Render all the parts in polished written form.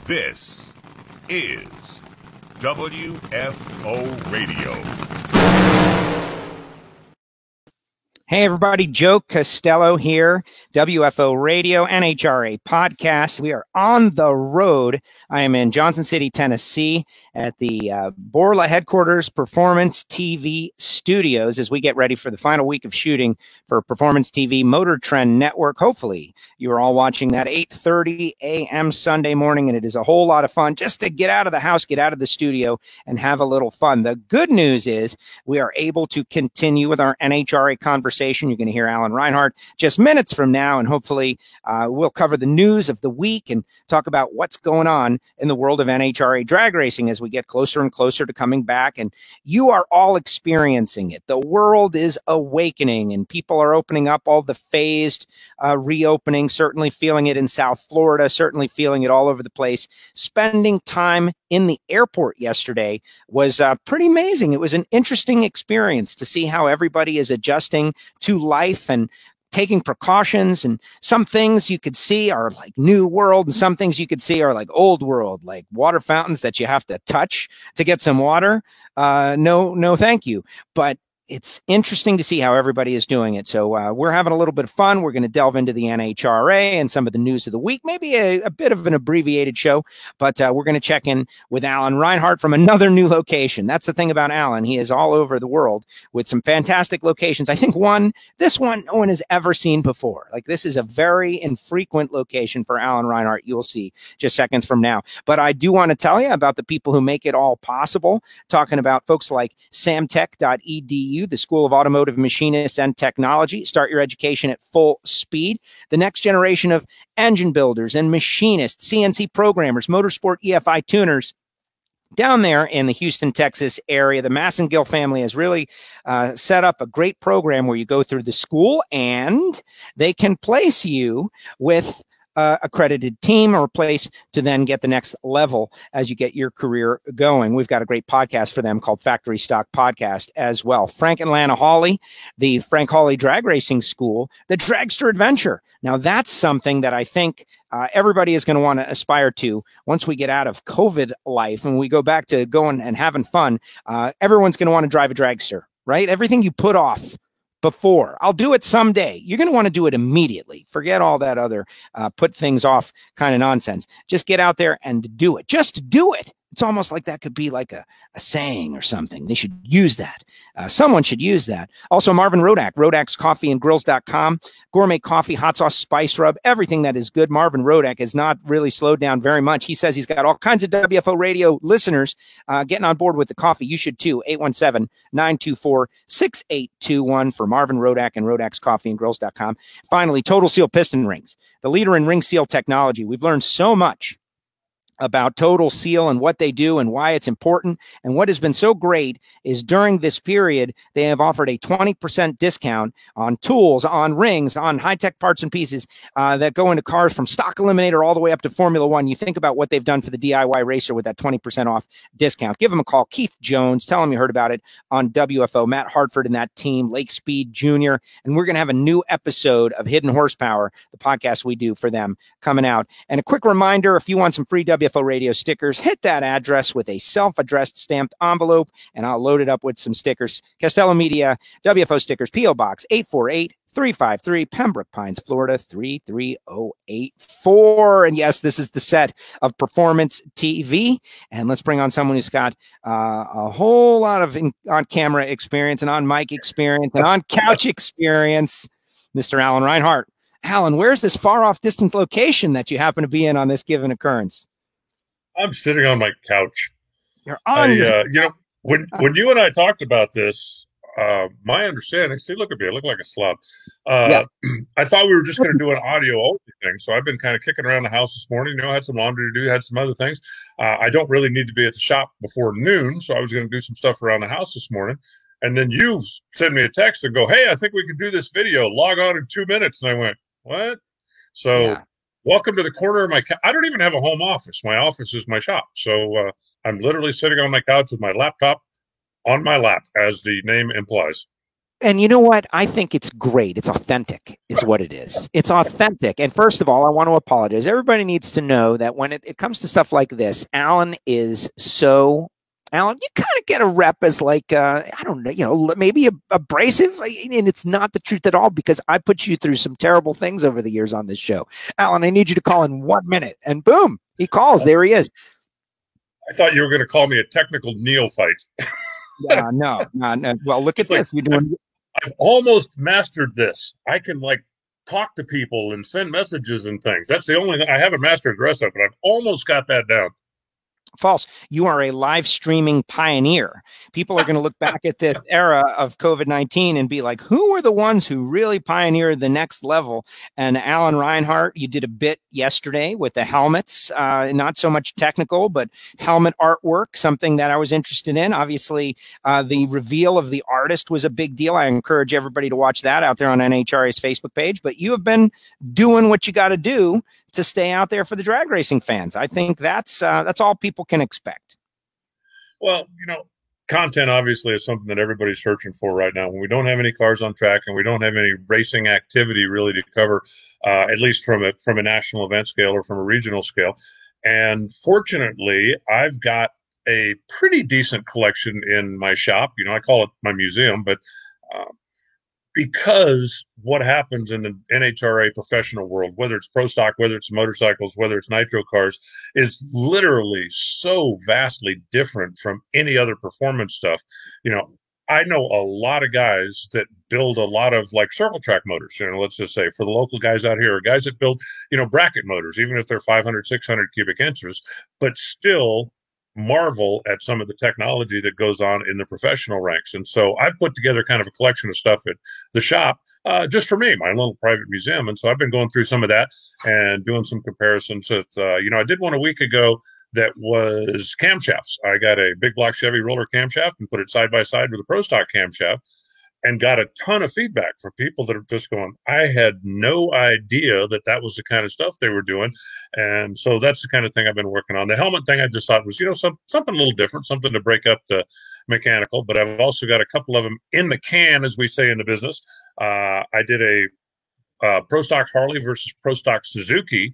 This is WFO Radio. Hey everybody, Joe Costello here, WFO Radio, NHRA podcast. We are on the road. I am in Johnson City, Tennessee at the Borla headquarters Performance TV studios as we get ready for the final week of shooting for Performance TV Motor Trend Network. Hopefully you are all watching that 8:30 a.m. Sunday morning, and it is a whole lot of fun just to get out of the house, get out of the studio, and have a little fun. The good news is we are able to continue with our NHRA conversation. You're going to hear Alan Reinhart just minutes from now, and hopefully we'll cover the news of the week and talk about what's going on in the world of NHRA drag racing as we get closer and closer to coming back. And you are all experiencing it. The world is awakening, and people are opening up, all the phased reopening, certainly feeling it in South Florida, certainly feeling it all over the place. Spending time in the airport yesterday was pretty amazing. It was an interesting experience to see how everybody is adjusting to life and taking precautions. And some things you could see are like new world, and some things you could see are like old world, like water fountains that you have to touch to get some water. No, thank you. But it's interesting to see how everybody is doing it. So we're having a little bit of fun. We're going to delve into the NHRA and some of the news of the week, maybe a bit of an abbreviated show, but we're going to check in with Alan Reinhart from another new location. That's the thing about Alan. He is all over the world with some fantastic locations. I think this one no one has ever seen before. Like, this is a very infrequent location for Alan Reinhart. You'll see just seconds from now. But I do want to tell you about the people who make it all possible, talking about folks like samtech.edu, the School of Automotive Machinists and Technology. Start your education at full speed. The next generation of engine builders and machinists, CNC programmers, motorsport EFI tuners, down there in the Houston, Texas area. The Massengill family has really set up a great program where you go through the school and they can place you with accredited team or place to then get the next level as you get your career going. We've got a great podcast for them called Factory Stock Podcast as well. Frank and Lana Hawley, the Frank Hawley Drag Racing School, the Dragster Adventure. Now that's something that I think everybody is going to want to aspire to once we get out of COVID life and we go back to going and having fun. Everyone's going to want to drive a dragster, right? Everything you put off before, I'll do it someday, you're going to want to do it immediately. Forget all that other put things off kind of nonsense. Just get out there and do it. Just do it. It's almost like that could be like a saying or something. They should use that. Someone should use that. Also, Marvin Rodak, Rodak'sCoffeeandGrills.com. Gourmet coffee, hot sauce, spice rub, everything that is good. Marvin Rodak has not really slowed down very much. He says he's got all kinds of WFO radio listeners getting on board with the coffee. You should too. 817-924-6821 for Marvin Rodak and Rodak'sCoffeeandGrills.com. Finally, Total Seal Piston Rings, the leader in ring seal technology. We've learned so much about Total Seal and what they do and why it's important. And what has been so great is during this period, they have offered a 20% discount on tools, on rings, on high-tech parts and pieces that go into cars from stock eliminator all the way up to Formula One. You think about what they've done for the DIY racer with that 20% off discount. Give them a call. Keith Jones, tell him you heard about it on WFO. Matt Hartford and that team, Lake Speed Jr. And we're going to have a new episode of Hidden Horsepower, the podcast we do for them, coming out. And a quick reminder, if you want some free WFO radio stickers, hit that address with a self-addressed stamped envelope, and I'll load it up with some stickers. Costello Media, WFO stickers, P.O. Box 848-353, Pembroke Pines, Florida 33084. And yes, this is the set of Performance TV. And let's bring on someone who's got a whole lot of on-camera experience and on-mic experience and on-couch experience, Mr. Alan Reinhart. Alan, where's this far-off distant location that you happen to be in on this given occurrence? I'm sitting on my couch. You're on. When you and I talked about this, my understanding. See, look at me. I look like a slob. I thought we were just going to do an audio only thing. So I've been kind of kicking around the house this morning. I had some laundry to do. Had some other things. I don't really need to be at the shop before noon, so I was going to do some stuff around the house this morning. And then you send me a text and go, "Hey, I think we can do this video. Log on in 2 minutes." And I went, "What?" So. Yeah. Welcome to the corner of my couch. I don't even have a home office. My office is my shop. So I'm literally sitting on my couch with my laptop on my lap, as the name implies. And you know what? I think it's great. It's authentic, is what it is. It's authentic. And first of all, I want to apologize. Everybody needs to know that when it comes to stuff like this, Alan, you kind of get a rep as like, I don't know, maybe abrasive. And it's not the truth at all, because I put you through some terrible things over the years on this show. Alan, I need you to call in 1 minute. And boom, he calls. There he is. I thought you were going to call me a technical neophyte. No. Well, look at this. I've almost mastered this. I can talk to people and send messages and things. That's the only thing I haven't mastered the rest of it, but I've almost got that down. False. You are a live streaming pioneer. People are going to look back at this era of COVID-19 and be like, who were the ones who really pioneered the next level? And Alan Reinhart, you did a bit yesterday with the helmets, not so much technical, but helmet artwork, something that I was interested in. Obviously, the reveal of the artist was a big deal. I encourage everybody to watch that out there on NHRA's Facebook page. But you have been doing what you got to do to stay out there for the drag racing fans. I think that's all people can expect. Well, content obviously is something that everybody's searching for right now. When we don't have any cars on track and we don't have any racing activity really to cover, at least from a national event scale or from a regional scale. And fortunately, I've got a pretty decent collection in my shop. I call it my museum, but because what happens in the NHRA professional world, whether it's pro stock, whether it's motorcycles, whether it's nitro cars, is literally so vastly different from any other performance stuff. I know a lot of guys that build a lot of circle track motors, let's just say for the local guys out here, guys that build, bracket motors, even if they're 500, 600 cubic inches, but still marvel at some of the technology that goes on in the professional ranks. And so I've put together kind of a collection of stuff at the shop, just for me, my little private museum. And so I've been going through some of that and doing some comparisons with, I did one a week ago that was camshafts. I got a big block Chevy roller camshaft and put it side by side with a pro stock camshaft, and got a ton of feedback from people that are just going, I had no idea that was the kind of stuff they were doing. And so that's the kind of thing I've been working on. The helmet thing I just thought was, something a little different, something to break up the mechanical, but I've also got a couple of them in the can, as we say in the business. I did a Pro Stock Harley versus Pro Stock Suzuki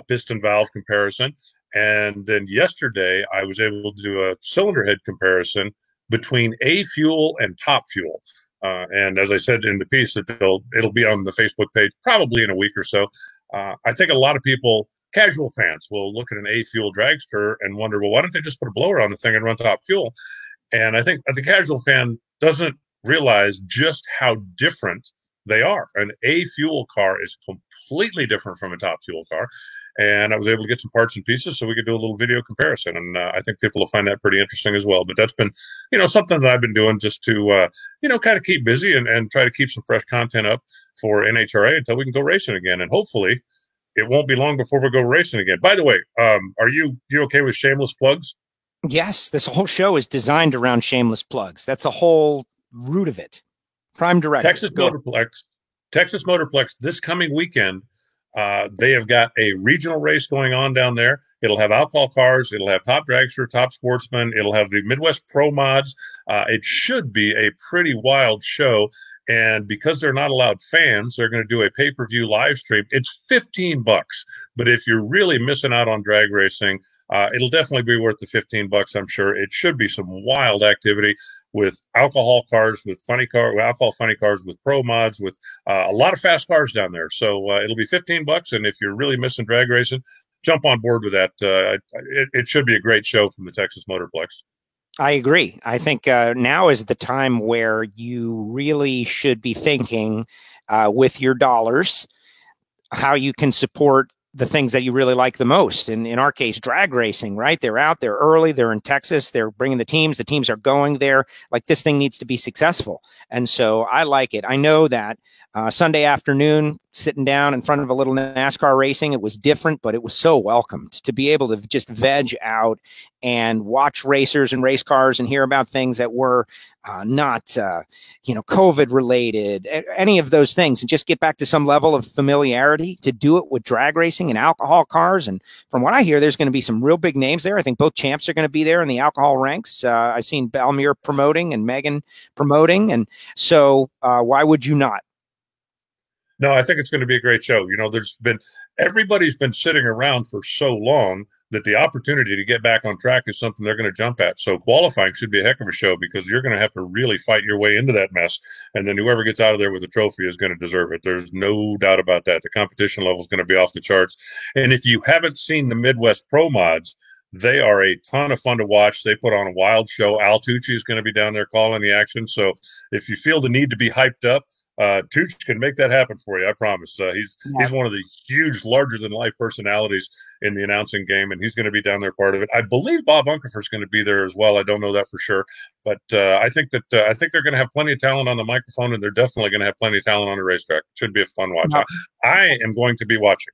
piston valve comparison. And then yesterday I was able to do a cylinder head comparison between A fuel and top fuel. And as I said in the piece, that it'll be on the Facebook page probably in a week or so. I think a lot of people, casual fans, will look at an A fuel dragster and wonder, well, why don't they just put a blower on the thing and run top fuel? And I think the casual fan doesn't realize just how different they are. An A fuel car is completely different from a top fuel car. And I was able to get some parts and pieces so we could do a little video comparison. And I think people will find that pretty interesting as well. But that's been, something that I've been doing just to, kind of keep busy and try to keep some fresh content up for NHRA until we can go racing again. And hopefully it won't be long before we go racing again. By the way, are you okay with shameless plugs? Yes, this whole show is designed around shameless plugs. That's the whole root of it. Prime Directive. Texas Motorplex this coming weekend. They have got a regional race going on down there. It'll have alcohol cars. It'll have top dragster, top sportsman. It'll have the Midwest Pro Mods. It should be a pretty wild show. And because they're not allowed fans, they're going to do a pay-per-view live stream. It's $15, but if you're really missing out on drag racing, it'll definitely be worth the $15. I'm sure it should be some wild activity with alcohol cars, with alcohol funny cars, with pro mods, with a lot of fast cars down there. So it'll be $15, and if you're really missing drag racing, jump on board with that. It should be a great show from the Texas Motorplex. I agree. I think now is the time where you really should be thinking with your dollars how you can support the things that you really like the most. And in our case, drag racing, right? They're out there early. They're in Texas. They're bringing the teams. The teams are going there. Like, this thing needs to be successful. And so I like it. I know that Sunday afternoon, sitting down in front of a little NASCAR racing, it was different, but it was so welcomed to be able to just veg out and watch racers and race cars and hear about things that were not COVID related, any of those things, and just get back to some level of familiarity to do it with drag racing and alcohol cars. And from what I hear, there's going to be some real big names there. I think both champs are going to be there in the alcohol ranks. I've seen Belmir promoting and Megan promoting, and so why would you not? No, I think it's going to be a great show. Everybody's been sitting around for so long that the opportunity to get back on track is something they're going to jump at. So qualifying should be a heck of a show, because you're going to have to really fight your way into that mess. And then whoever gets out of there with a trophy is going to deserve it. There's no doubt about that. The competition level is going to be off the charts. And if you haven't seen the Midwest Pro Mods, they are a ton of fun to watch. They put on a wild show. Al Tucci is going to be down there calling the action. So if you feel the need to be hyped up, Tooch can make that happen for you. I promise. He's one of the huge, larger than life personalities in the announcing game, and he's going to be down there part of it. I believe Bob Unkerfer is going to be there as well. I don't know that for sure, but I think they're going to have plenty of talent on the microphone, and they're definitely going to have plenty of talent on the racetrack. It should be a fun watch. I am going to be watching.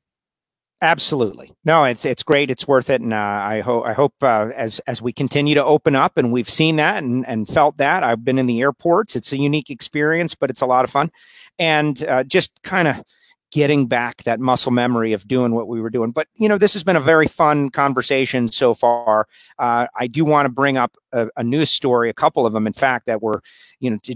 Absolutely. No, it's great. It's worth it. And I hope as we continue to open up, and we've seen that and felt that. I've been in the airports. It's a unique experience, but it's a lot of fun. And just kind of getting back that muscle memory of doing what we were doing. But, this has been a very fun conversation so far. I do want to bring up a news story, a couple of them, in fact, that were,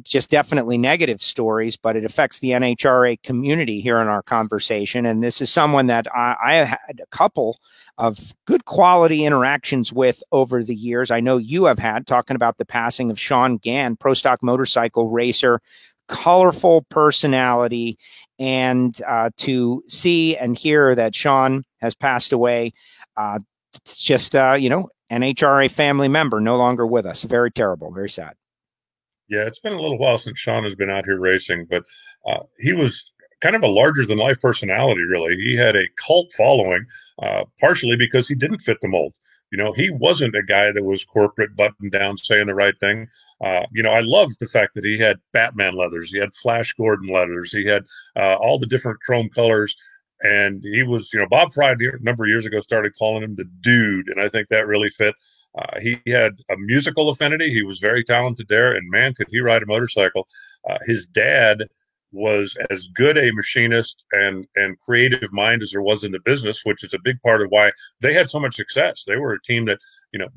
just definitely negative stories, but it affects the NHRA community here in our conversation. And this is someone that I had a couple of good quality interactions with over the years. I know you have had, talking about the passing of Sean Gann, pro stock motorcycle racer, colorful personality. And to see and hear that Sean has passed away, it's just, NHRA family member, no longer with us. Very terrible, very sad. Yeah, it's been a little while since Sean has been out here racing, but he was kind of a larger than life personality, really. He had a cult following, partially because he didn't fit the mold. He wasn't a guy that was corporate, buttoned down, saying the right thing. I loved the fact that he had Batman leathers. He had Flash Gordon leathers. He had all the different chrome colors. And he was, Bob Fry a number of years ago started calling him the dude. And I think that really fit. He had a musical affinity. He was very talented there. And man, could he ride a motorcycle. His dad was as good a machinist and creative mind as there was in the business, which is a big part of why they had so much success. They were a team that,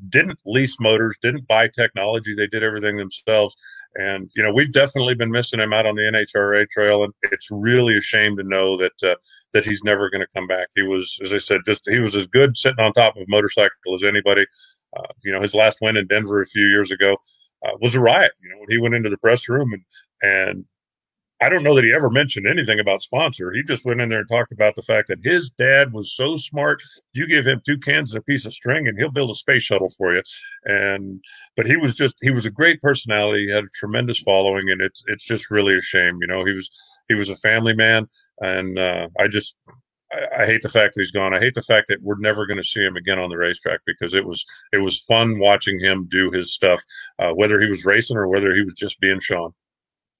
didn't lease motors, didn't buy technology. They did everything themselves. And, we've definitely been missing him out on the NHRA trail. And it's really a shame to know that he's never going to come back. He was, as I said, he was as good sitting on top of a motorcycle as anybody. His last win in Denver a few years ago was a riot. When he went into the press room and I don't know that he ever mentioned anything about sponsor. He just went in there and talked about the fact that his dad was so smart. You give him 2 cans and a piece of string and he'll build a space shuttle for you. But he was a great personality. He had a tremendous following, and it's just really a shame. He was a family man, and I hate the fact that he's gone. I hate the fact that we're never going to see him again on the racetrack, because it was fun watching him do his stuff, whether he was racing or whether he was just being Sean.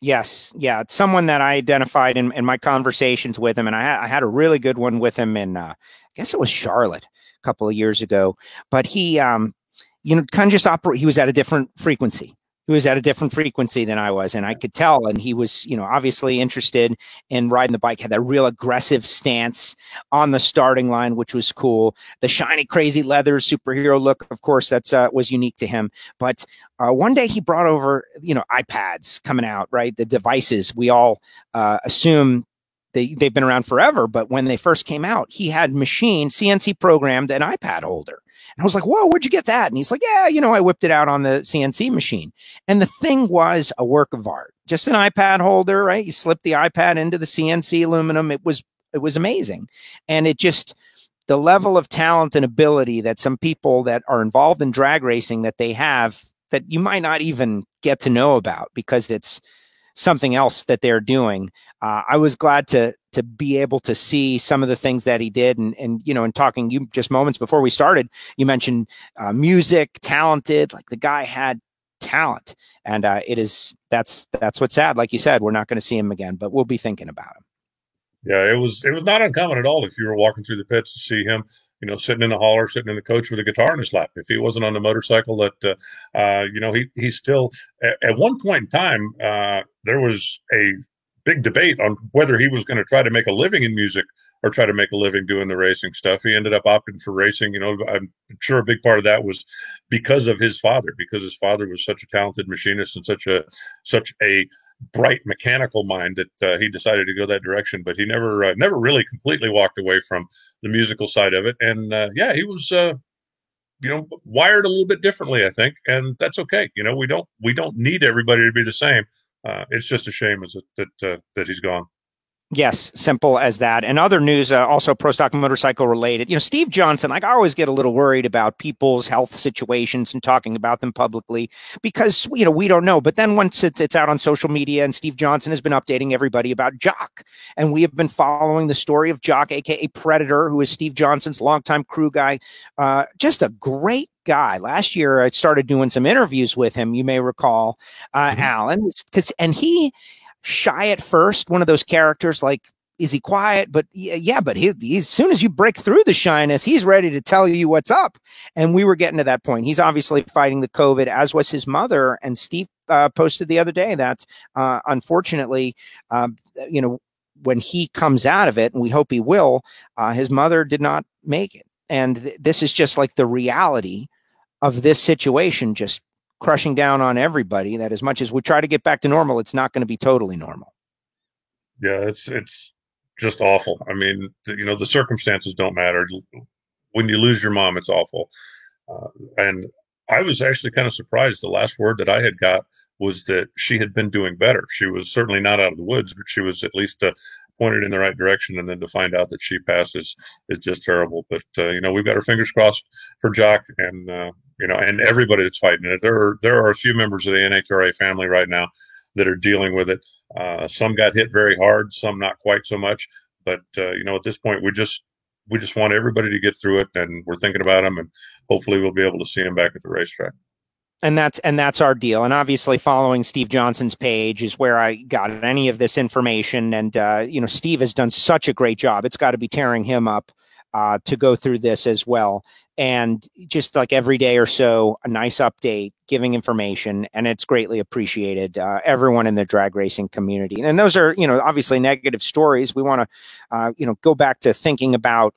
Yes. Yeah. It's someone that I identified in my conversations with him. And I had a really good one with him in, I guess it was Charlotte a couple of years ago, but he, kind of just he was at a different frequency. He was at a different frequency than I was. And I could tell, and he was, obviously interested in riding the bike, had that real aggressive stance on the starting line, which was cool. The shiny, crazy leather superhero look, of course, that's was unique to him. But one day he brought over, iPads coming out, right? The devices we all assume they've been around forever. But when they first came out, he had CNC programmed an iPad holder. And I was like, whoa, where'd you get that? And he's like, yeah, I whipped it out on the CNC machine. And the thing was a work of art, just an iPad holder, right? You slip the iPad into the CNC aluminum. It was amazing. And it just, the level of talent and ability that some people that are involved in drag racing that they have, that you might not even get to know about because it's something else that they're doing. I was glad to be able to see some of the things that he did. And in talking you just moments before we started, you mentioned music, talented, like the guy had talent. And that's what's sad. Like you said, we're not going to see him again, but we'll be thinking about him. Yeah, it was not uncommon at all if you were walking through the pits to see him, sitting in the hauler, sitting in the coach with a guitar in his lap. If he wasn't on the motorcycle, that he still at one point in time there was a big debate on whether he was going to try to make a living in music or try to make a living doing the racing stuff. He ended up opting for racing. I'm sure a big part of that was because of his father, because his father was such a talented machinist and such a bright mechanical mind that he decided to go that direction. But he never really completely walked away from the musical side of it. And yeah, he was wired a little bit differently, I think, and that's okay. We don't need everybody to be the same. It's just a shame that he's gone. Yes, simple as that. And other news, also pro stock motorcycle related. Steve Johnson, I always get a little worried about people's health situations and talking about them publicly because, we don't know. But then once it's out on social media, and Steve Johnson has been updating everybody about Jock. And we have been following the story of Jock, a.k.a. Predator, who is Steve Johnson's longtime crew guy. Just a great guy. Last year, I started doing some interviews with him, you may recall, Alan, and he shy at first, one of those characters, like, is he quiet? But yeah, but he as soon as you break through the shyness, he's ready to tell you what's up. And we were getting to that point. He's obviously fighting the COVID, as was his mother. And Steve posted the other day that unfortunately, when he comes out of it, and we hope he will, his mother did not make it. And this is just like the reality of this situation, just crushing down on everybody, that as much as we try to get back to normal, it's not going to be totally normal. Yeah, it's just awful. I mean, the circumstances don't matter. When you lose your mom, it's awful. And I was actually kind of surprised. The last word that I had got was that she had been doing better. She was certainly not out of the woods, but she was at least pointed in the right direction. And then to find out that she passed is just terrible. But, we've got our fingers crossed for Jock and, and everybody that's fighting it. There are a few members of the NHRA family right now that are dealing with it. Some got hit very hard, some not quite so much. But, at this point, we just want everybody to get through it, and we're thinking about them, and hopefully we'll be able to see them back at the racetrack. And that's our deal. And obviously following Steve Johnson's page is where I got any of this information. And, Steve has done such a great job. It's got to be tearing him up to go through this as well. And just like every day or so, a nice update, giving information, and it's greatly appreciated. Everyone in the drag racing community. And those are, obviously negative stories. We want to, go back to thinking about,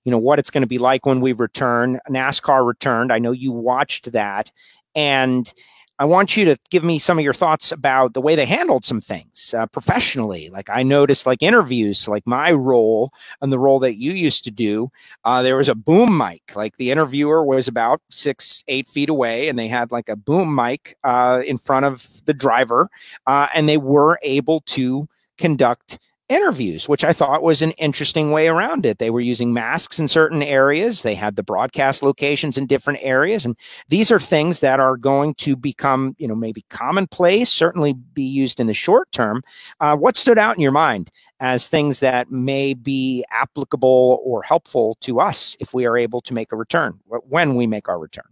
what it's going to be like when we return. NASCAR returned. I know you watched that. And I want you to give me some of your thoughts about the way they handled some things professionally. Like I noticed, like interviews, like my role and the role that you used to do, there was a boom mic. Like the interviewer was about 6-8 feet away, and they had like a boom mic in front of the driver, and they were able to conduct interviews, which I thought was an interesting way around it. They were using masks in certain areas. They had the broadcast locations in different areas. And these are things that are going to become, maybe commonplace, certainly be used in the short term. What stood out in your mind as things that may be applicable or helpful to us if we are able to make a return, when we make our return?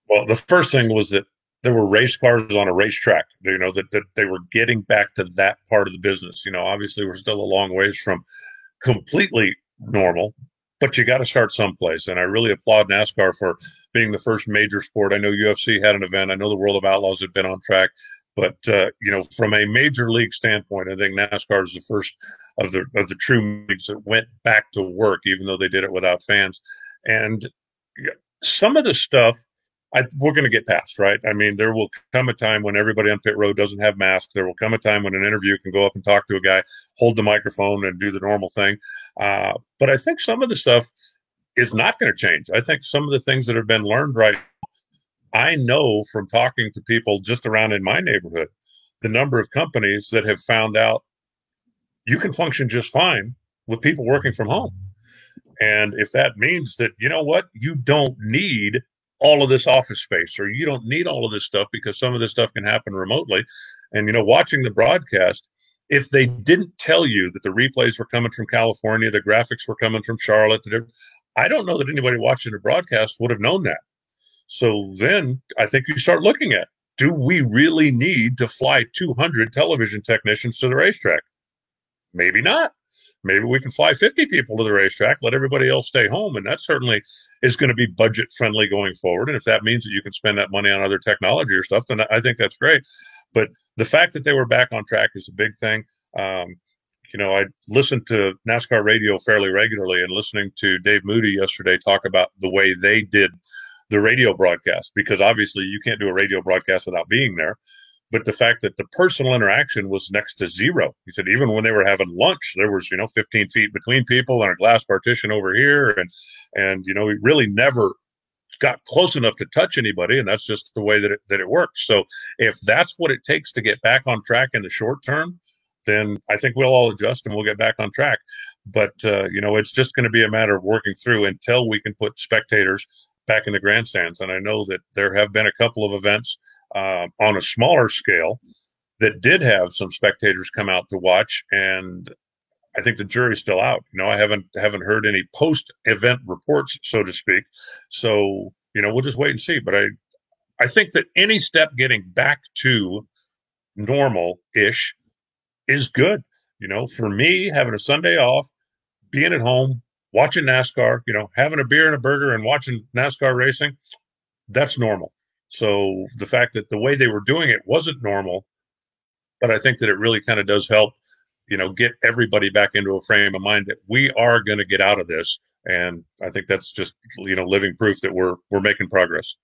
Well, the first thing was that there were race cars on a racetrack, that they were getting back to that part of the business. Obviously we're still a long ways from completely normal, but you got to start someplace. And I really applaud NASCAR for being the first major sport. I know UFC had an event. I know the World of Outlaws had been on track, but, from a major league standpoint, I think NASCAR is the first of the true leagues that went back to work, even though they did it without fans. And some of the stuff, we're going to get past, right? I mean, there will come a time when everybody on pit road doesn't have masks. There will come a time when an interview can go up and talk to a guy, hold the microphone, and do the normal thing. But I think some of the stuff is not going to change. I think some of the things that have been learned right now, I know from talking to people just around in my neighborhood, the number of companies that have found out you can function just fine with people working from home. And if that means that, you don't need all of this office space, or you don't need all of this stuff because some of this stuff can happen remotely. And, watching the broadcast, if they didn't tell you that the replays were coming from California, the graphics were coming from Charlotte, I don't know that anybody watching the broadcast would have known that. So then I think you start looking at, do we really need to fly 200 television technicians to the racetrack? Maybe not. maybe we can fly 50 people to the racetrack, let everybody else stay home. And that certainly is going to be budget friendly going forward. And if that means that you can spend that money on other technology or stuff, then I think that's great. But the fact that they were back on track is a big thing. I listened to NASCAR radio fairly regularly, and listening to Dave Moody yesterday talk about the way they did the radio broadcast, because obviously you can't do a radio broadcast without being there. But the fact that the personal interaction was next to zero. He said even when they were having lunch, there was, 15 feet between people and a glass partition over here. And he really never got close enough to touch anybody. And that's just the way that it works. So if that's what it takes to get back on track in the short term, then I think we'll all adjust and we'll get back on track. But, it's just going to be a matter of working through until we can put spectators back in the grandstands. And I know that there have been a couple of events on a smaller scale that did have some spectators come out to watch. And I think the jury's still out. I haven't heard any post-event reports, so to speak. So, we'll just wait and see. But I think that any step getting back to normal-ish is good. For me, having a Sunday off, being at home, watching NASCAR, having a beer and a burger and watching NASCAR racing, that's normal. So the fact that the way they were doing it wasn't normal, but I think that it really kind of does help, get everybody back into a frame of mind that we are going to get out of this. And I think that's just, living proof that we're making progress.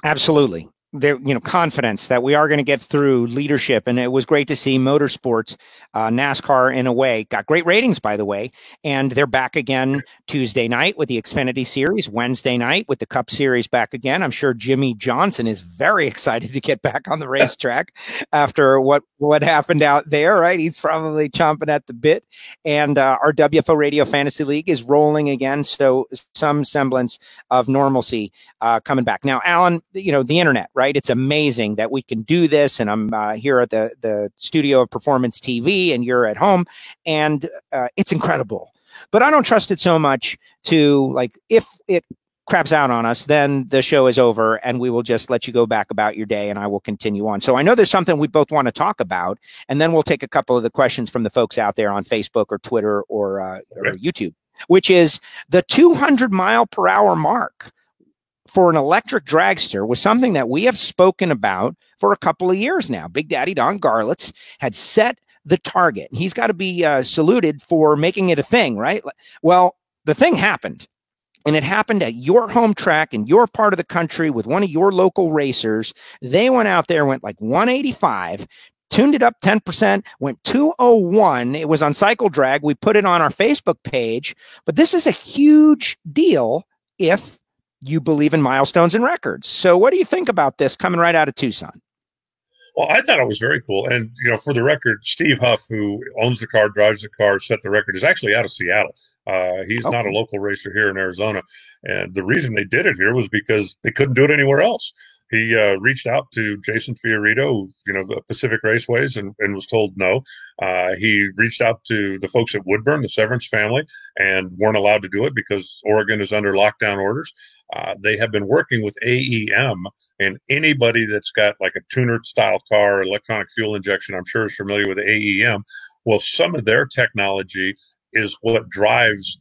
Absolutely. There, confidence that we are going to get through, leadership. And it was great to see motorsports, NASCAR in a way, got great ratings, by the way. And they're back again Tuesday night with the Xfinity Series, Wednesday night with the Cup Series back again. I'm sure Jimmy Johnson is very excited to get back on the racetrack after what happened out there, right? He's probably chomping at the bit. And our WFO Radio Fantasy League is rolling again. So some semblance of normalcy coming back. Now, Alan, the internet, right? It's amazing that we can do this. And I'm here at the studio of Performance TV and you're at home, and it's incredible. But I don't trust it so much to, like, if it craps out on us, then the show is over and we will just let you go back about your day and I will continue on. So I know there's something we both want to talk about, and then we'll take a couple of the questions from the folks out there on Facebook or Twitter or YouTube, which is the 200 mile per hour mark for an electric dragster was something that we have spoken about for a couple of years now. Big Daddy Don Garlits had set the target. He's got to be saluted for making it a thing, right? Well, the thing happened, and it happened at your home track in your part of the country with one of your local racers. They went out there, went like 185, tuned it up 10%, went 201. It was on Cycle Drag. We put it on our Facebook page, but this is a huge deal if you believe in milestones and records. So what do you think about this coming right out of Tucson? Well, I thought it was very cool. And, for the record, Steve Huff, who owns the car, drives the car, set the record, is actually out of Seattle. He's not a local racer here in Arizona. And the reason they did it here was because they couldn't do it anywhere else. He reached out to Jason Fiorito, the Pacific Raceways, and was told no. He reached out to the folks at Woodburn, the Severance family, and weren't allowed to do it because Oregon is under lockdown orders. They have been working with AEM, and anybody that's got like a tuner style car, electronic fuel injection, I'm sure is familiar with AEM. Well, some of their technology is what drives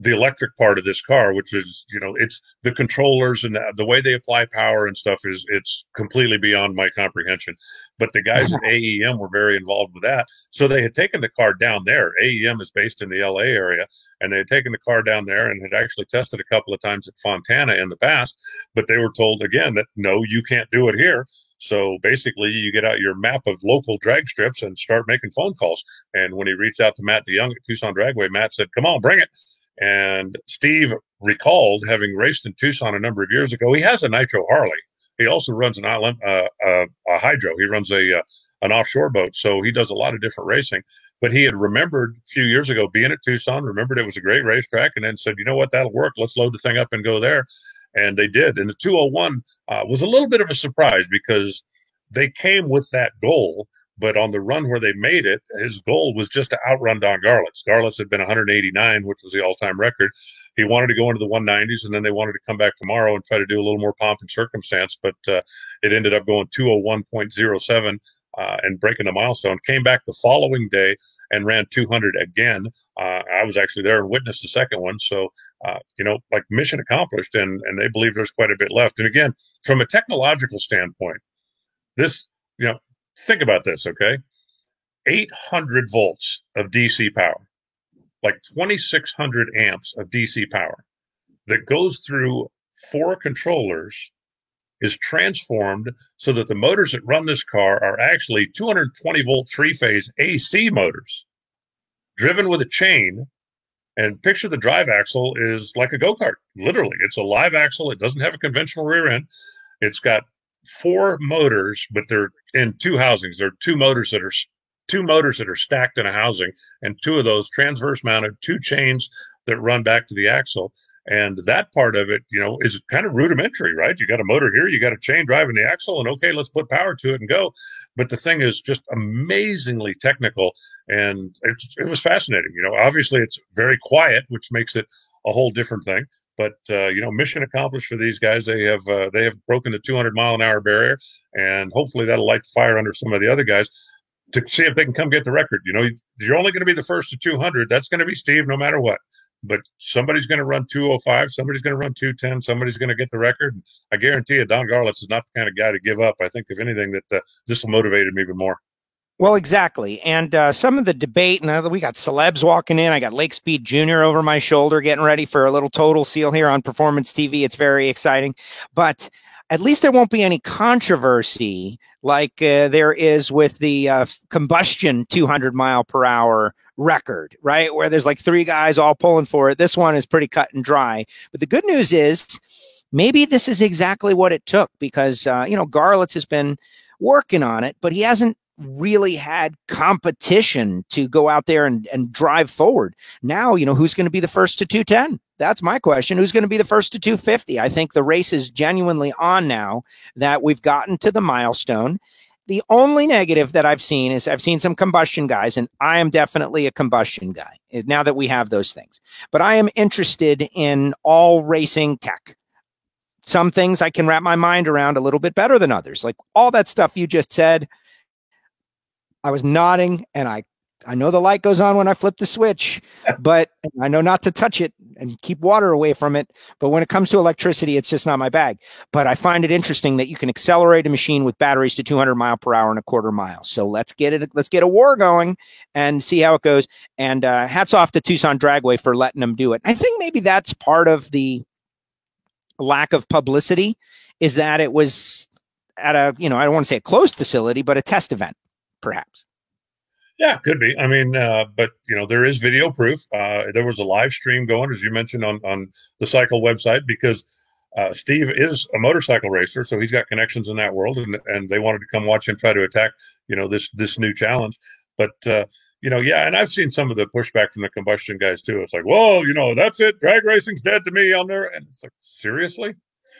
the electric part of this car, which is, it's the controllers and the way they apply power and stuff it's completely beyond my comprehension. But the guys at AEM were very involved with that. So they had taken the car down there. AEM is based in the LA area, and they had taken the car down there and had actually tested a couple of times at Fontana in the past. But they were told again that, no, you can't do it here. So basically, you get out your map of local drag strips and start making phone calls. And when he reached out to Matt DeYoung at Tucson Dragway, Matt said, come on, bring it. And Steve recalled having raced in Tucson a number of years ago. He has a Nitro Harley. He also runs a hydro. He runs an offshore boat. So he does a lot of different racing. But he had remembered a few years ago being at Tucson, remembered it was a great racetrack, and then said, you know what, that'll work. Let's load the thing up and go there. And they did. And the 201 was a little bit of a surprise because they came with that goal. But on the run where they made it, his goal was just to outrun Don Garlits. Garlits had been 189, which was the all-time record. He wanted to go into the 190s, and then they wanted to come back tomorrow and try to do a little more pomp and circumstance. But it ended up going 201.07. and breaking the milestone. Came back the following day and ran 200 again. I was actually there and witnessed the second one. So, like mission accomplished, and they believe there's quite a bit left. And again, from a technological standpoint, this, think about this, okay? 800 volts of DC power, like 2,600 amps of DC power that goes through 4 controllers, is transformed so that the motors that run this car are actually 220 volt 3-phase AC motors driven with a chain. And picture the drive axle is like a go-kart. Literally, it's a live axle. It doesn't have a conventional rear end. It's got 4 motors, but they're in 2 housings. There are 2 motors that are stacked in a housing, and 2 of those transverse mounted, 2 chains that run back to the axle. And that part of it, is kind of rudimentary, right? You got a motor here, you got a chain driving the axle, and okay, let's put power to it and go. But the thing is just amazingly technical, and it was fascinating. Obviously it's very quiet, which makes it a whole different thing. But mission accomplished for these guys. They have broken the 200-mile-an-hour barrier, and hopefully that'll light the fire under some of the other guys to see if they can come get the record. You're only going to be the first to 200. That's going to be Steve, no matter what. But somebody's going to run 205. Somebody's going to run 210. Somebody's going to get the record. I guarantee you, Don Garlits is not the kind of guy to give up. I think, if anything, that this will motivate him even more. Well, exactly. And some of the debate, and we got celebs walking in. I got Lake Speed Jr. over my shoulder getting ready for a little total seal here on Performance TV. It's very exciting. But at least there won't be any controversy like there is with the combustion 200 mile per hour record, right? Where there's like 3 guys all pulling for it. This one is pretty cut and dry. But the good news is maybe this is exactly what it took, because, Garlits has been working on it, but he hasn't really had competition to go out there and drive forward. Now, who's going to be the first to 210? That's my question. Who's going to be the first to 250? I think the race is genuinely on now that we've gotten to the milestone. The only negative that I've seen is I've seen some combustion guys, and I am definitely a combustion guy now that we have those things. But I am interested in all racing tech. Some things I can wrap my mind around a little bit better than others. Like all that stuff you just said, I was nodding, and I know the light goes on when I flip the switch, but I know not to touch it and keep water away from it. But when it comes to electricity, it's just not my bag. But I find it interesting that you can accelerate a machine with batteries to 200 mile per hour in a quarter mile. So let's get a war going and see how it goes. And hats off to Tucson Dragway for letting them do it. I think maybe that's part of the lack of publicity, is that it was at a, I don't want to say a closed facility, but a test event, perhaps. Yeah, could be. I mean, but there is video proof. There was a live stream going, as you mentioned, on the cycle website, because Steve is a motorcycle racer, so he's got connections in that world, and they wanted to come watch him try to attack, this new challenge. But yeah, and I've seen some of the pushback from the combustion guys too. It's like, whoa, that's it. Drag racing's dead to me. I'll never. And it's like, seriously?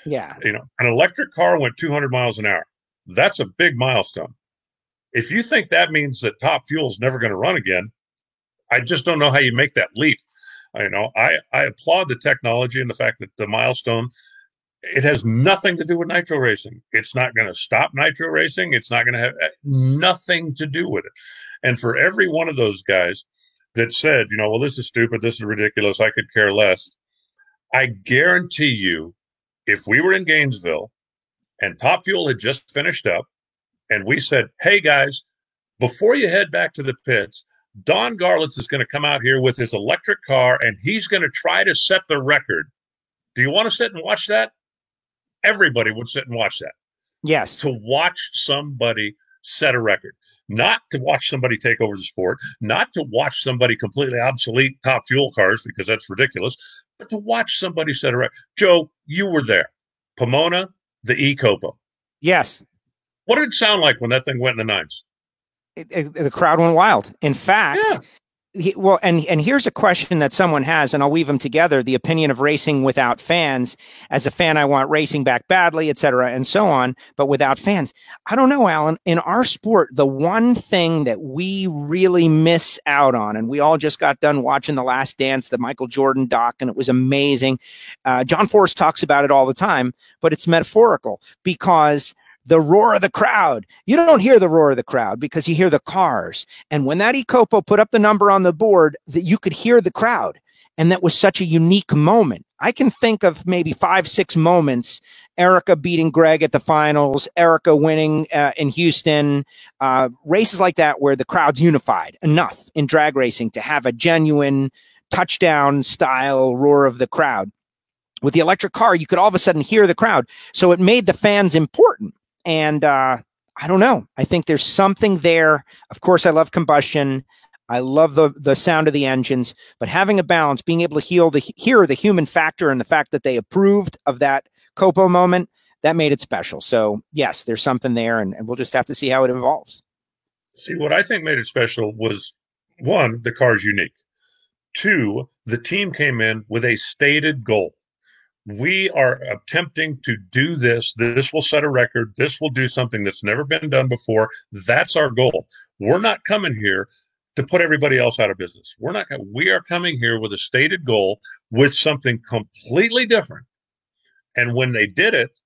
Yeah. An electric car went 200 miles an hour. That's a big milestone. If you think that means that Top Fuel is never going to run again, I just don't know how you make that leap. I applaud the technology and the fact that the milestone, it has nothing to do with nitro racing. It's not going to stop nitro racing. It's not going to have nothing to do with it. And for every one of those guys that said, well, this is stupid, this is ridiculous, I could care less, I guarantee you, if we were in Gainesville and Top Fuel had just finished up, and we said, hey, guys, before you head back to the pits, Don Garlits is going to come out here with his electric car, and he's going to try to set the record. Do you want to sit and watch that? Everybody would sit and watch that. Yes. To watch somebody set a record. Not to watch somebody take over the sport. Not to watch somebody completely obsolete Top Fuel cars, because that's ridiculous. But to watch somebody set a record. Joe, you were there. Pomona, the E-Copa. Yes. What did it sound like when that thing went in the nines? The crowd went wild. In fact, and here's a question that someone has, and I'll weave them together: the opinion of racing without fans. As a fan, I want racing back badly, et cetera, and so on. But without fans, I don't know, Alan. In our sport, the one thing that we really miss out on, and we all just got done watching The Last Dance, the Michael Jordan doc, and it was amazing. John Forrest talks about it all the time, but it's metaphorical, because the roar of the crowd. You don't hear the roar of the crowd because you hear the cars. And when that eCopo put up the number on the board, that you could hear the crowd. And that was such a unique moment. I can think of maybe 5-6 moments. Erica beating Greg at the finals, Erica winning in Houston, races like that where the crowd's unified enough in drag racing to have a genuine touchdown style roar of the crowd. With the electric car, you could all of a sudden hear the crowd. So it made the fans important. And I don't know. I think there's something there. Of course, I love combustion. I love the sound of the engines, but having a balance, being able to hear the human factor and the fact that they approved of that Copo moment, that made it special. So yes, there's something there, and we'll just have to see how it evolves. See, what I think made it special was, one, the car's unique. Two, the team came in with a stated goal. We are attempting to do this. This will set a record. This will do something that's never been done before. That's our goal. We're not coming here to put everybody else out of business. We are coming here with a stated goal with something completely different. And when they did it,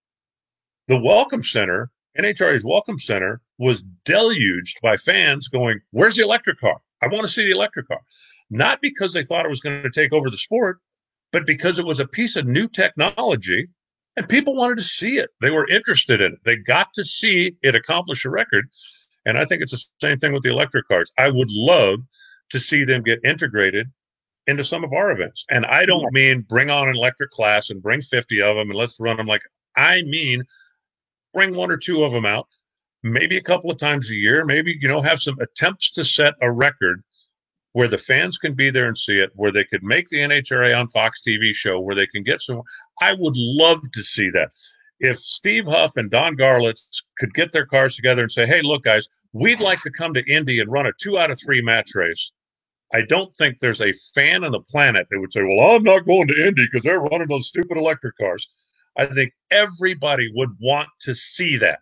the Welcome Center, NHRA's Welcome Center, was deluged by fans going, "Where's the electric car? I want to see the electric car." Not because they thought it was going to take over the sport, but because it was a piece of new technology and people wanted to see it. They were interested in it. They got to see it accomplish a record. And I think it's the same thing with the electric cars. I would love to see them get integrated into some of our events. And I don't mean bring on an electric class and bring 50 of them and let's run them. I mean, bring 1 or 2 of them out, maybe a couple of times a year, maybe, have some attempts to set a record where the fans can be there and see it, where they could make the NHRA on Fox TV show, where they can get some. I would love to see that. If Steve Huff and Don Garlitz could get their cars together and say, "Hey, look, guys, we'd like to come to Indy and run a 2 out of 3 match race," I don't think there's a fan on the planet that would say, "Well, I'm not going to Indy because they're running those stupid electric cars." I think everybody would want to see that,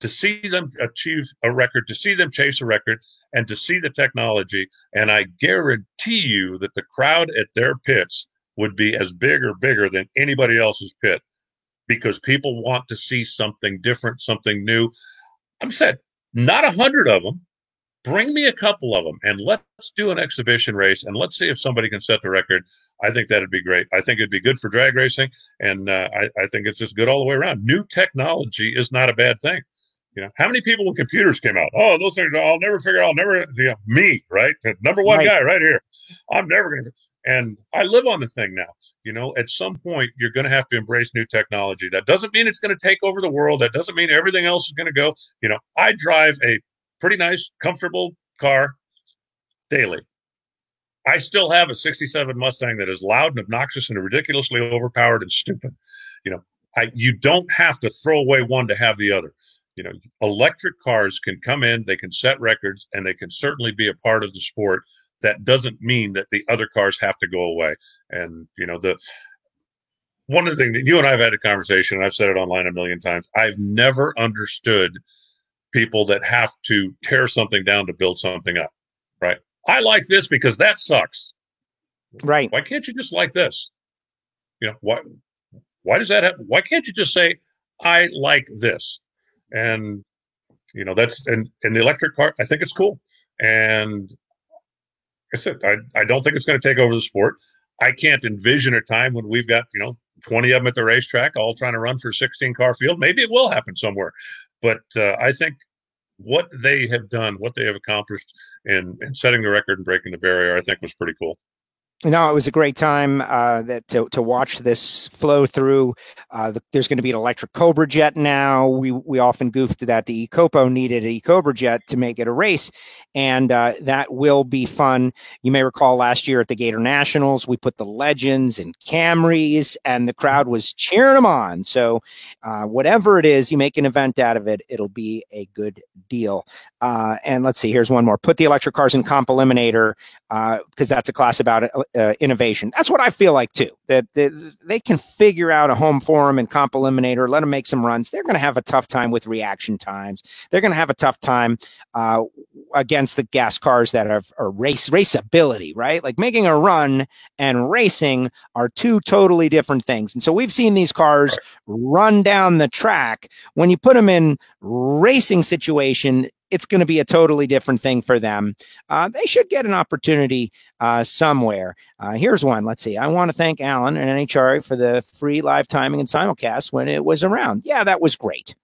to see them achieve a record, to see them chase a record, and to see the technology. And I guarantee you that the crowd at their pits would be as big or bigger than anybody else's pit, because people want to see something different, something new. I'm said, not 100 of them. Bring me a couple of them, and let's do an exhibition race, and let's see if somebody can set the record. I think that'd be great. I think it'd be good for drag racing, and I think it's just good all the way around. New technology is not a bad thing. How many people with computers came out? Oh, those things, I'll never figure out, me, right? Number one guy right here. I'm never going to. And I live on the thing now. At some point, you're going to have to embrace new technology. That doesn't mean it's going to take over the world. That doesn't mean everything else is going to go. I drive a pretty nice, comfortable car daily. I still have a 67 Mustang that is loud and obnoxious and ridiculously overpowered and stupid. You don't have to throw away one to have the other. Electric cars can come in, they can set records, and they can certainly be a part of the sport. That doesn't mean that the other cars have to go away. And, one of the things that you and I have had a conversation, and I've said it online a million times, I've never understood people that have to tear something down to build something up, right? I like this because that sucks. Right. Why can't you just like this? Why does that happen? Why can't you just say, I like this? And, that's, and the electric car, I think it's cool. And I said, I don't think it's going to take over the sport. I can't envision a time when we've got, 20 of them at the racetrack, all trying to run for a 16-car field. Maybe it will happen somewhere. But I think what they have done, what they have accomplished in setting the record and breaking the barrier, I think was pretty cool. No, it was a great time to watch this flow through. There's going to be an electric Cobra jet now. We often goofed that the eCopo needed an eCobra jet to make it a race, and that will be fun. You may recall last year at the Gator Nationals, we put the Legends and Camrys, and the crowd was cheering them on. So whatever it is, you make an event out of it, it'll be a good deal. And let's see, here's one more. Put the electric cars in Comp Eliminator, because that's a class about innovation. That's what I feel like too, that they can figure out a home forum and Comp Eliminator, let them make some runs. They're going to have a tough time with reaction times. They're going to have a tough time against the gas cars that are raceability, right? Like making a run and racing are two totally different things. And so we've seen these cars run down the track. When you put them in racing situation, it's going to be a totally different thing for them. They should get an opportunity somewhere. Here's one. Let's see. I want to thank Alan and NHRA for the free live timing and simulcast when it was around. Yeah, that was great.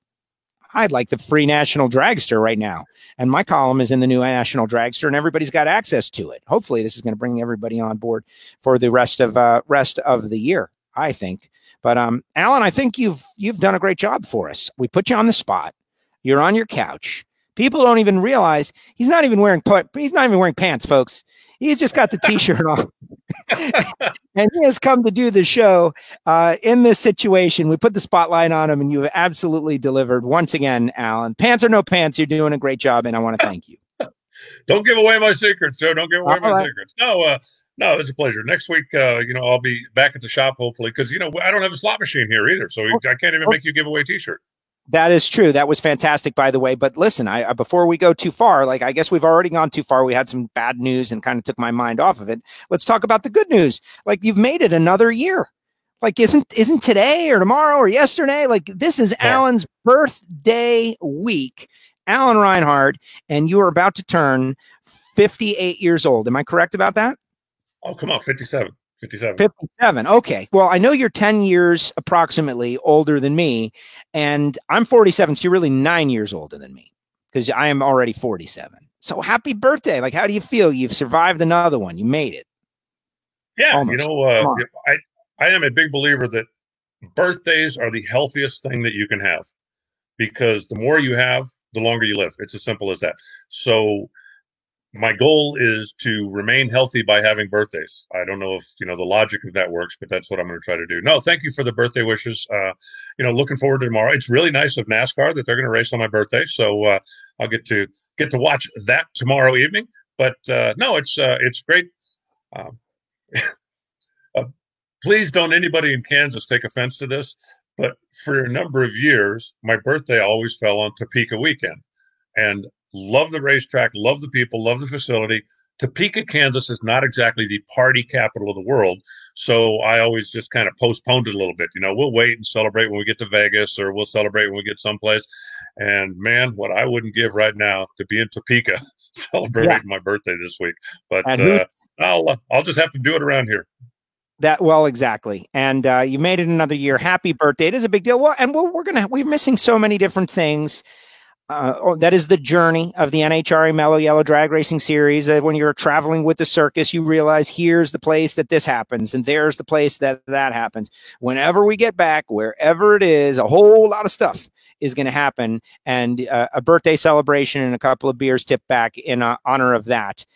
I'd like the free National Dragster right now. And my column is in the new National Dragster, and everybody's got access to it. Hopefully, this is going to bring everybody on board for the rest of the year, I think. But Alan, I think you've done a great job for us. We put you on the spot. You're on your couch. People don't even realize he's not even wearing pants, folks. He's just got the T-shirt on. And he has come to do the show in this situation. We put the spotlight on him, and you have absolutely delivered once again, Alan. Pants or no pants, you're doing a great job, and I want to thank you. Don't give away my secrets, Joe. Don't give away my secrets. No, it's a pleasure. Next week, I'll be back at the shop, hopefully, because, I don't have a slot machine here either, so I can't even make you give away a T-shirt. That is true. That was fantastic, by the way. But listen, before we go too far, I guess we've already gone too far. We had some bad news and kind of took my mind off of it. Let's talk about the good news. You've made it another year. Isn't today or tomorrow or yesterday? This is Alan's birthday week, Alan Reinhart, and you are about to turn 58 years old. Am I correct about that? Oh, come on, 57. 57. Okay. Well, I know you're 10 years approximately older than me, and I'm 47, so you're really 9 years older than me because I am already 47. So happy birthday. How do you feel? You've survived another one. You made it. Yeah. Almost. I am a big believer that birthdays are the healthiest thing that you can have because the more you have, the longer you live. It's as simple as that. So my goal is to remain healthy by having birthdays. I don't know if, the logic of that works, but that's what I'm going to try to do. No, thank you for the birthday wishes. Looking forward to tomorrow. It's really nice of NASCAR that they're going to race on my birthday. So I'll get to watch that tomorrow evening. But no, it's great. Please don't anybody in Kansas take offense to this. But for a number of years, my birthday always fell on Topeka weekend. And love the racetrack, love the people, love the facility. Topeka, Kansas is not exactly the party capital of the world. So I always just kind of postponed it a little bit. We'll wait and celebrate when we get to Vegas, or we'll celebrate when we get someplace. And man, what I wouldn't give right now to be in Topeka celebrating my birthday this week. But I'll just have to do it around here. Exactly. And you made it another year. Happy birthday. It is a big deal. Well, and we're missing so many different things. That is the journey of the NHRA Mellow Yellow Drag Racing Series. When you're traveling with the circus, you realize here's the place that this happens, and there's the place that happens. Whenever we get back, wherever it is, a whole lot of stuff is going to happen, and a birthday celebration and a couple of beers tipped back in honor of that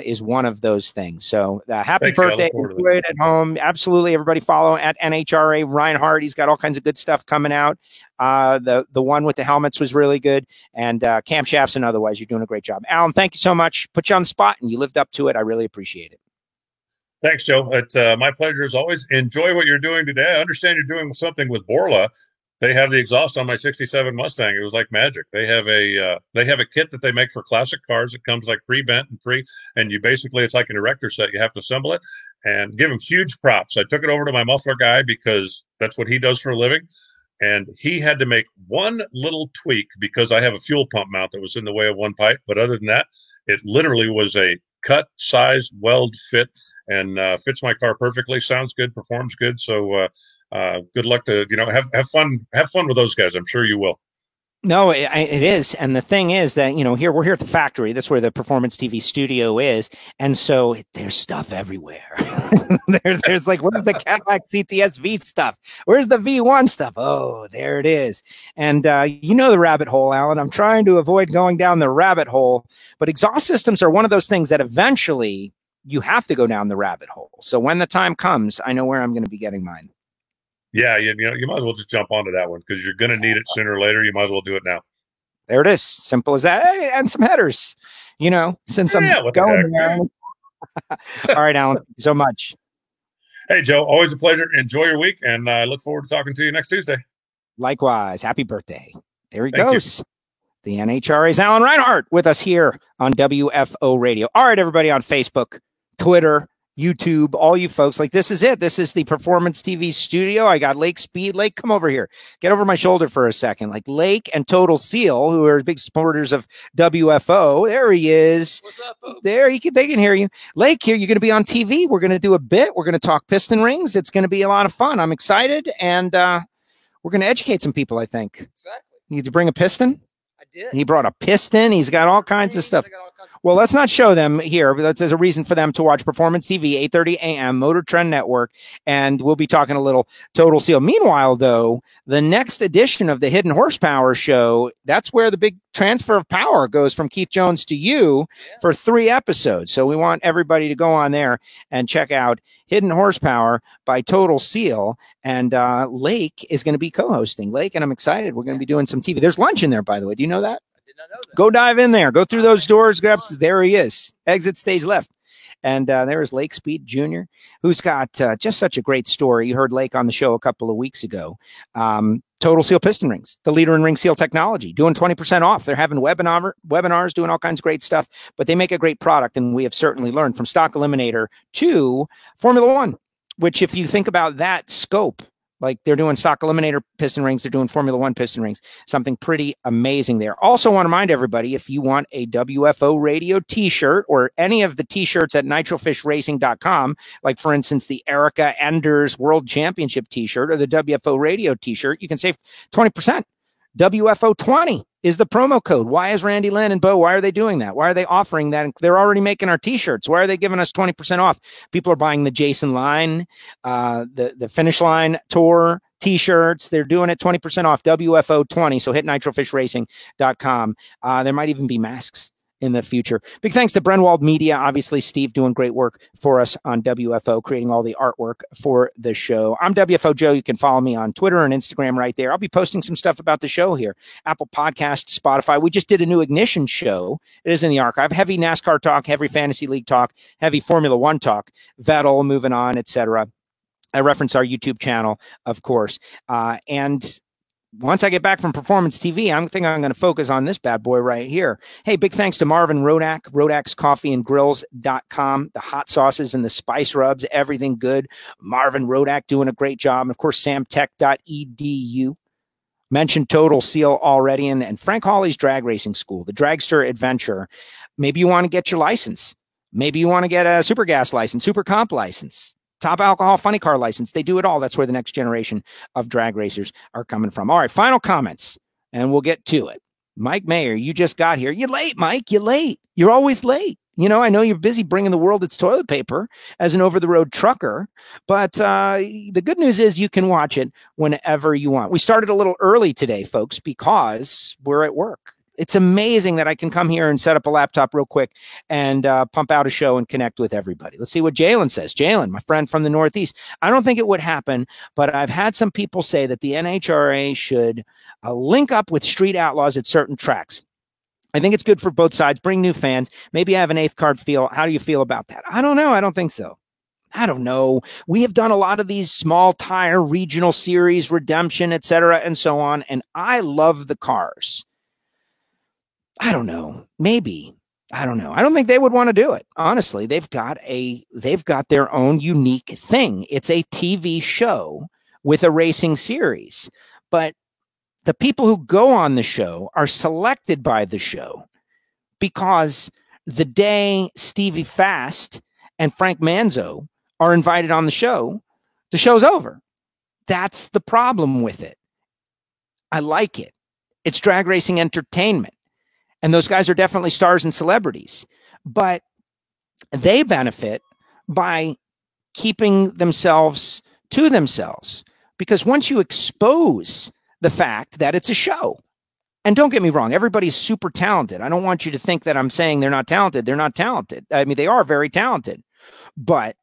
is one of those things. So happy birthday. Enjoy it at home. Absolutely. Everybody follow at NHRA Reinhart. He's got all kinds of good stuff coming out. The one with the helmets was really good, and camshafts and otherwise. You're doing a great job. Alan, thank you so much. Put you on the spot, and you lived up to it. I really appreciate it. Thanks, Joe. It's my pleasure as always. Enjoy what you're doing today. I understand you're doing something with Borla. They have the exhaust on my 67 Mustang. It was like magic. They have a kit that they make for classic cars. It comes pre-bent and and it's like an erector set. You have to assemble it and give him huge props. I took it over to my muffler guy because that's what he does for a living. And he had to make one little tweak because I have a fuel pump mount that was in the way of one pipe. But other than that, it literally was a cut, size, weld, fit, and fits my car perfectly. Sounds good, performs good. So, good luck to, have fun with those guys. I'm sure you will. No, it is. And the thing is that, we're here at the factory. That's where the Performance TV studio is. And so there's stuff everywhere. There's where's the Cadillac CTS V stuff? Where's the V1 stuff? Oh, there it is. And the rabbit hole, Alan. I'm trying to avoid going down the rabbit hole. But exhaust systems are one of those things that eventually you have to go down the rabbit hole. So when the time comes, I know where I'm going to be getting mine. Yeah, you might as well just jump onto that one because you're going to need it sooner or later. You might as well do it now. There it is. Simple as that. Hey, and some headers, since I'm going there. All right, Alan, thank you so much. Hey, Joe, always a pleasure. Enjoy your week, and I look forward to talking to you next Tuesday. Likewise. Happy birthday. There he goes. The NHRA's Alan Reinhart with us here on WFO Radio. All right, everybody on Facebook, Twitter, YouTube, all you folks, like this is it. This is the Performance TV studio. I got Lake Speed. Lake, come over here. Get over my shoulder for a second. Like Lake and Total Seal, who are big supporters of WFO. There he is. What's up, folks? There, they can hear you. Lake, here, you're going to be on TV. We're going to do a bit. We're going to talk piston rings. It's going to be a lot of fun. I'm excited, and we're going to educate some people, I think. Exactly. You need to bring a piston? I did. He brought a piston. He's got all kinds of stuff. Well, let's not show them here, but there's a reason for them to watch Performance TV, 8:30 a.m., Motor Trend Network, and we'll be talking a little Total Seal. Meanwhile, though, the next edition of the Hidden Horsepower show, that's where the big transfer of power goes from Keith Jones to you for 3 episodes. So we want everybody to go on there and check out Hidden Horsepower by Total Seal. And Lake is going to be co-hosting. Lake, and I'm excited. We're going to be doing some TV. There's lunch in there, by the way. Do you know that? Go dive in there. Go through those doors. There he is. Exit stage left. And there is Lake Speed Jr., who's got just such a great story. You heard Lake on the show a couple of weeks ago. Total Seal Piston Rings, the leader in ring seal technology, doing 20% off. They're having webinars, doing all kinds of great stuff, but they make a great product. And we have certainly learned from Stock Eliminator to Formula One, which if you think about that scope, like they're doing Stock Eliminator piston rings, they're doing Formula One piston rings, something pretty amazing there. Also want to remind everybody, if you want a WFO radio t-shirt or any of the t-shirts at nitrofishracing.com, like for instance, the Erica Enders World Championship t-shirt or the WFO radio t-shirt, you can save 20%. WFO 20 is the promo code. Why is Randy Lynn and Bo, why are they doing that? Why are they offering that? They're already making our t-shirts. Why are they giving us 20% off? People are buying the Jason Line, the Finish Line Tour t-shirts. They're doing it 20% off, WFO 20. So hit nitrofishracing.com. There might even be masks in the future. Big thanks to Brenwald Media. Obviously, Steve doing great work for us on WFO, creating all the artwork for the show. I'm WFO Joe. You can follow me on Twitter and Instagram right there. I'll be posting some stuff about the show here. Apple Podcasts, Spotify. We just did a new Ignition show. It is in the archive. Heavy NASCAR talk, heavy Fantasy League talk, heavy Formula One talk, Vettel moving on, etc. I reference our YouTube channel, of course. And once I get back from Performance TV, I'm going to focus on this bad boy right here. Hey, big thanks to Marvin Rodak, rodakscoffeeandgrills.com, the hot sauces and the spice rubs, everything good. Marvin Rodak doing a great job. And of course, samtech.edu. Mentioned Total Seal already, and Frank Hawley's Drag Racing School, the Dragster Adventure. Maybe you want to get your license. Maybe you want to get a super gas license, super comp license. Top alcohol funny car license. They do it all. That's where the next generation of drag racers are coming from. All right, final comments, and we'll get to it. Mike Mayer, you just got here. You're late, Mike. You're late. You're always late. You know, I know you're busy bringing the world its toilet paper as an over-the-road trucker, but the good news is you can watch it whenever you want. We started a little early today, folks, because we're at work. It's amazing that I can come here and set up a laptop real quick and pump out a show and connect with everybody. Let's see what Jalen says. Jalen, my friend from the Northeast. I don't think it would happen, but I've had some people say that the NHRA should link up with Street Outlaws at certain tracks. I think it's good for both sides. Bring new fans. Maybe have an eighth card feel. How do you feel about that? I don't know. I don't think so. I don't know. We have done a lot of these small tire regional series, redemption, etc., and so on. And I love the cars. I don't know. Maybe. I don't know. I don't think they would want to do it. Honestly, they've got their own unique thing. It's a TV show with a racing series. But the people who go on the show are selected by the show because the day Stevie Fast and Frank Manzo are invited on the show's over. That's the problem with it. I like it. It's drag racing entertainment. And those guys are definitely stars and celebrities, but they benefit by keeping themselves to themselves. Because once you expose the fact that it's a show, and don't get me wrong, everybody's super talented. I don't want you to think that I'm saying they're not talented. They're not talented. I mean, they are very talented, but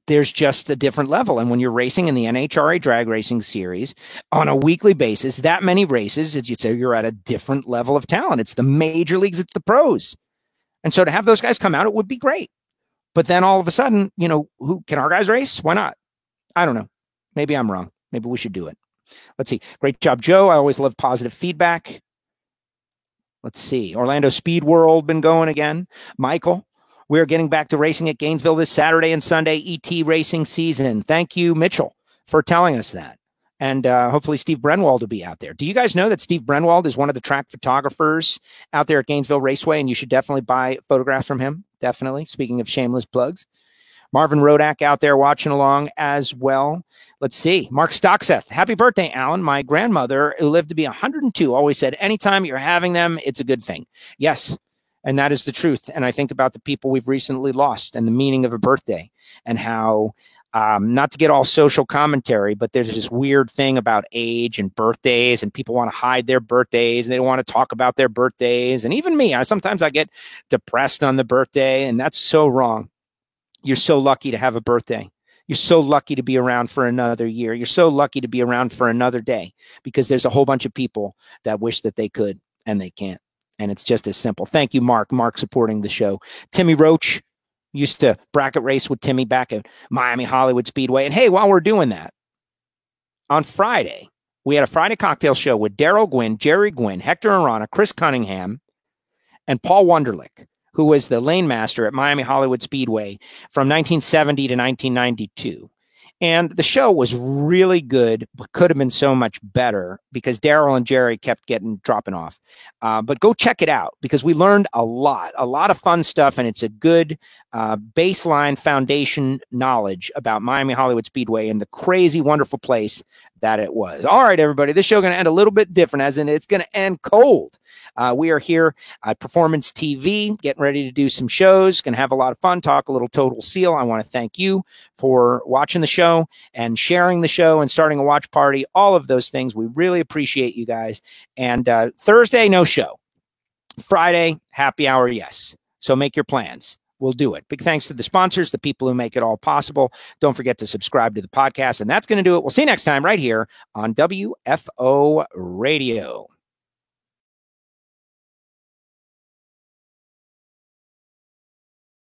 there's just a different level. And when you're racing in the NHRA drag racing series on a weekly basis, that many races, as you say, you're at a different level of talent. It's the major leagues, it's the pros. And so to have those guys come out, it would be great. But then all of a sudden, you know, who can our guys race? Why not? I don't know. Maybe I'm wrong. Maybe we should do it. Let's see. Great job, Joe. I always love positive feedback. Let's see. Orlando Speed World been going again. Michael, we're getting back to racing at Gainesville this Saturday and Sunday, ET racing season. Thank you, Mitchell, for telling us that. And hopefully Steve Brenwald will be out there. Do you guys know that Steve Brenwald is one of the track photographers out there at Gainesville Raceway, and you should definitely buy photographs from him, definitely, speaking of shameless plugs. Marvin Rodak out there watching along as well. Let's see. Mark Stockseth. Happy birthday, Alan. My grandmother, who lived to be 102, always said, anytime you're having them, it's a good thing. Yes, and that is the truth. And I think about the people we've recently lost and the meaning of a birthday and how, not to get all social commentary, but there's this weird thing about age and birthdays, and people want to hide their birthdays and they don't want to talk about their birthdays. And even me, sometimes I get depressed on the birthday, and that's so wrong. You're so lucky to have a birthday. You're so lucky to be around for another year. You're so lucky to be around for another day, because there's a whole bunch of people that wish that they could and they can't. And it's just as simple. Thank you, Mark. Mark supporting the show. Timmy Roach used to bracket race with Timmy back at Miami Hollywood Speedway. And hey, while we're doing that, on Friday, we had a Friday cocktail show with Daryl Gwynn, Jerry Gwynn, Hector Arana, Chris Cunningham, and Paul Wunderlich, who was the lane master at Miami Hollywood Speedway from 1970 to 1992. And the show was really good, but could have been so much better because Daryl and Jerry kept dropping off. But go check it out, because we learned a lot of fun stuff, and it's a good baseline foundation knowledge about Miami Hollywood Speedway and the crazy, wonderful place that it was. All right, everybody, this show is going to end a little bit different, as in it's going to end cold. We are here at Performance TV, getting ready to do some shows, going to have a lot of fun, talk a little Total Seal. I want to thank you for watching the show and sharing the show and starting a watch party, all of those things. We really appreciate you guys. And Thursday, no show. Friday, happy hour, yes. So make your plans. We'll do it. Big thanks to the sponsors, the people who make it all possible. Don't forget to subscribe to the podcast, and that's going to do it. We'll see you next time right here on WFO Radio.